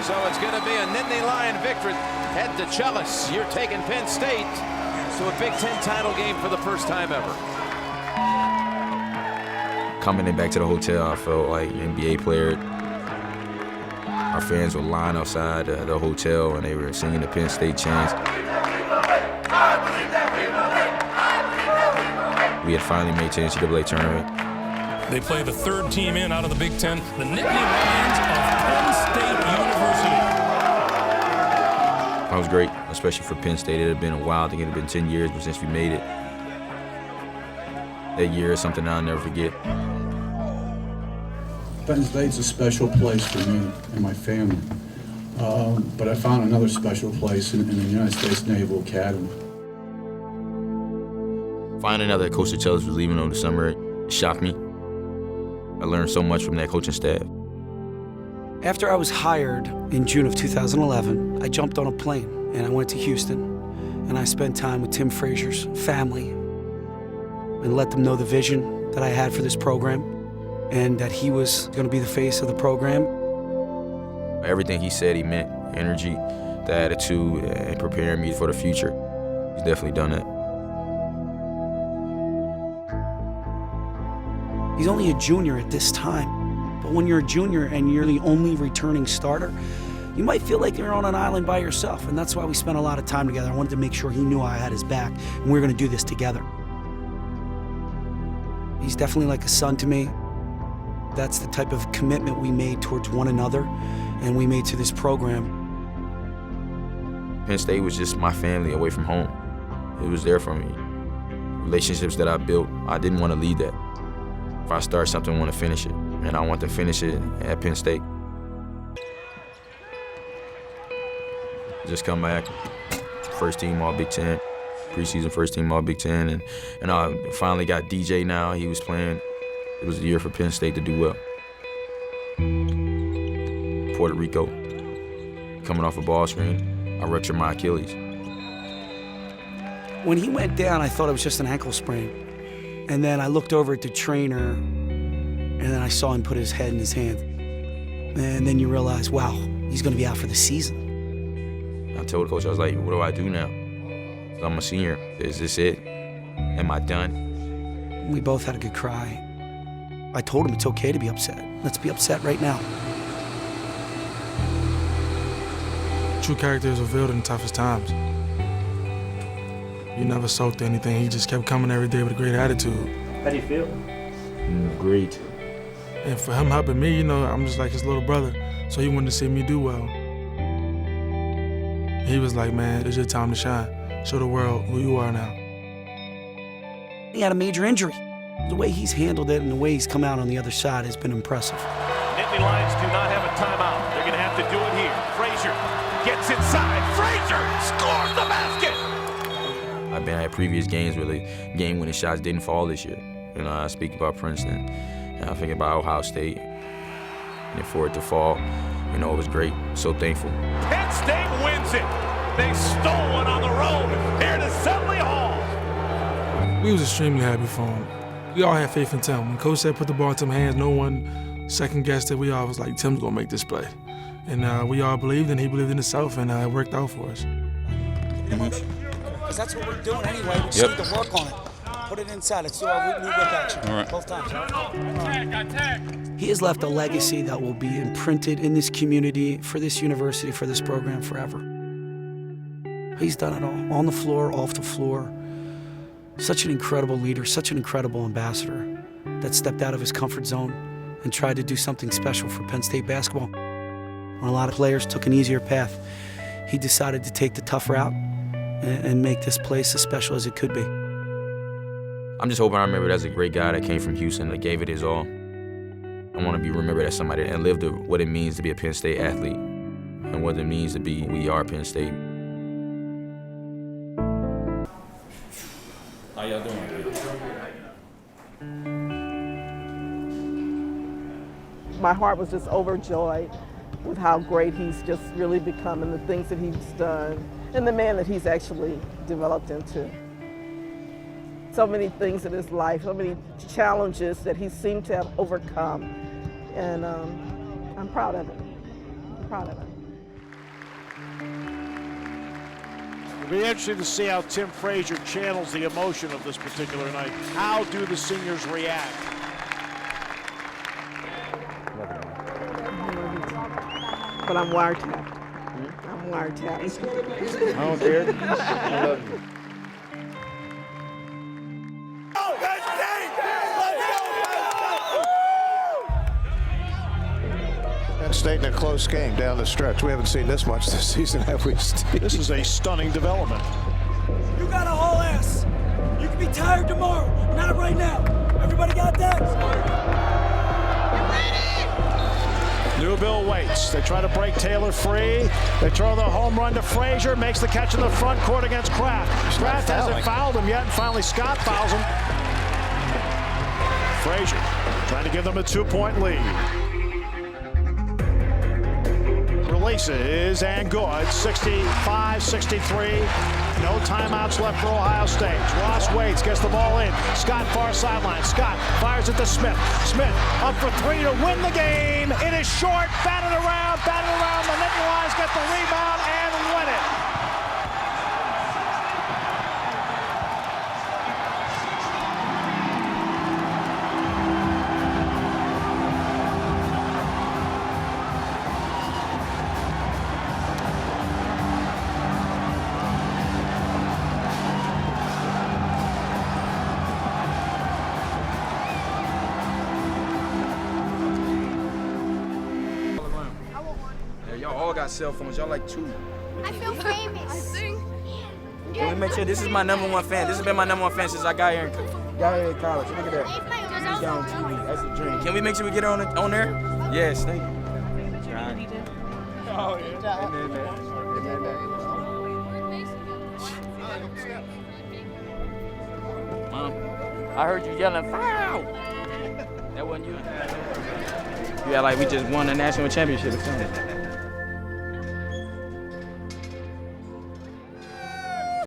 So it's going to be a Nittany Lion victory at DeChellis. You're taking Penn State to a Big Ten title game for the first time ever. Coming back to the hotel, I felt like an NBA player. Our fans were lined outside the hotel and they were singing the Penn State chants. We had finally made the NCAA tournament. They play the third team in out of the Big Ten, the Nittany Lions of Penn State University. That was great, especially for Penn State. It had been a while. I think it had been 10 years since we made it. That year is something I'll never forget. Penn State's a special place for me and my family. But I found another special place in the United States Naval Academy. Finding out that Coach DeChellis was leaving over the summer, it shocked me. I learned so much from that coaching staff. After I was hired in June of 2011, I jumped on a plane and I went to Houston and I spent time with Tim Frazier's family and let them know the vision that I had for this program and that he was going to be the face of the program. Everything he said he meant, energy, the attitude, and preparing me for the future. He's definitely done that. He's only a junior at this time, but when you're a junior and you're the only returning starter, you might feel like you're on an island by yourself, and that's why we spent a lot of time together. I wanted to make sure he knew I had his back, and we were going to do this together. He's definitely like a son to me. That's the type of commitment we made towards one another, and we made to this program. Penn State was just my family away from home. It was there for me. Relationships that I built, I didn't want to leave that. If I start something, I want to finish it, and I want to finish it at Penn State. Just come back, first team All Big Ten, preseason first team All Big Ten, and I finally got DJ now. He was playing. It was the year for Penn State to do well. Puerto Rico, coming off a ball screen, I ruptured my Achilles. When he went down, I thought it was just an ankle sprain. And then I looked over at the trainer, and then I saw him put his head in his hand. And then you realize, wow, he's going to be out for the season. I told the coach, I was like, what do I do now? I'm a senior. Is this it? Am I done? We both had a good cry. I told him it's okay to be upset. Let's be upset right now. True character is revealed in the toughest times. You never sulked or anything. He just kept coming every day with a great attitude. How do you feel? Great. And for him helping me, I'm just like his little brother. So he wanted to see me do well. He was like, man, it's your time to shine. Show the world who you are now. He had a major injury. The way he's handled it and the way he's come out on the other side has been impressive. Nittany Lions do not have a timeout. They're going to have to do it here. Frazier gets inside. Frazier scores the basket. I've been at previous games where the game-winning shots didn't fall this year. I speak about Princeton, and I think about Ohio State. And for it to fall, it was great. So thankful. Penn State wins it. They stole one on the road here at Assembly Hall. We was extremely happy for him. We all had faith in Tim. When Coach said put the ball in Tim's hands, no one second-guessed it. We all was like, Tim's going to make this play. And we all believed, and he believed in himself, and it worked out for us. Because that's what we're doing anyway. We just need to work on it. Put it inside. Let's do our new whip action. All right. Both times. He has left a legacy that will be imprinted in this community, for this university, for this program forever. He's done it all, on the floor, off the floor. Such an incredible leader, such an incredible ambassador that stepped out of his comfort zone and tried to do something special for Penn State basketball. When a lot of players took an easier path, he decided to take the tough route and make this place as special as it could be. I'm just hoping I remember as a great guy that came from Houston, that gave it his all. I want to be remembered as somebody that lived what it means to be a Penn State athlete and what it means to be we are Penn State. How y'all doing? My heart was just overjoyed with how great he's just really become and the things that he's done and the man that he's actually developed into. So many things in his life, so many challenges that he seemed to have overcome. And I'm proud of it. I'm proud of it. It'll be interesting to see how Tim Frazier channels the emotion of this particular night. How do the seniors react? But I'm wiretapped. I'm wiretapped. I don't care. I love you. Penn State in a close game down the stretch. We haven't seen this much this season, have we, Steve? This is a stunning development. You got a whole ass. You can be tired tomorrow, not right now. Everybody got that? Newbill waits. They try to break Taylor free. They throw the home run to Frazier. Makes the catch in the front court against Kraft. Kraft hasn't fouled him yet, and finally Scott fouls him. Frazier trying to give them a 2-point lead. Releases and good. 65-63. No timeouts left for Ohio State. Ross waits, gets the ball in. Scott far sideline. Scott fires it to Smith. Smith up for three to win the game. It is short. Batted around. The Nittany Lions get the rebound and win it. Y'all all got cell phones. Y'all like two. I feel famous. Can we make sure this is my #1 fan? This has been my #1 fan since I got here in college. Look at that. He's down on TV. That's a dream. Can we make sure we get on there? Yes, thank you. Oh, yeah. Mom, I heard you yelling, foul! That wasn't you? Yeah, like we just won the national championship or something.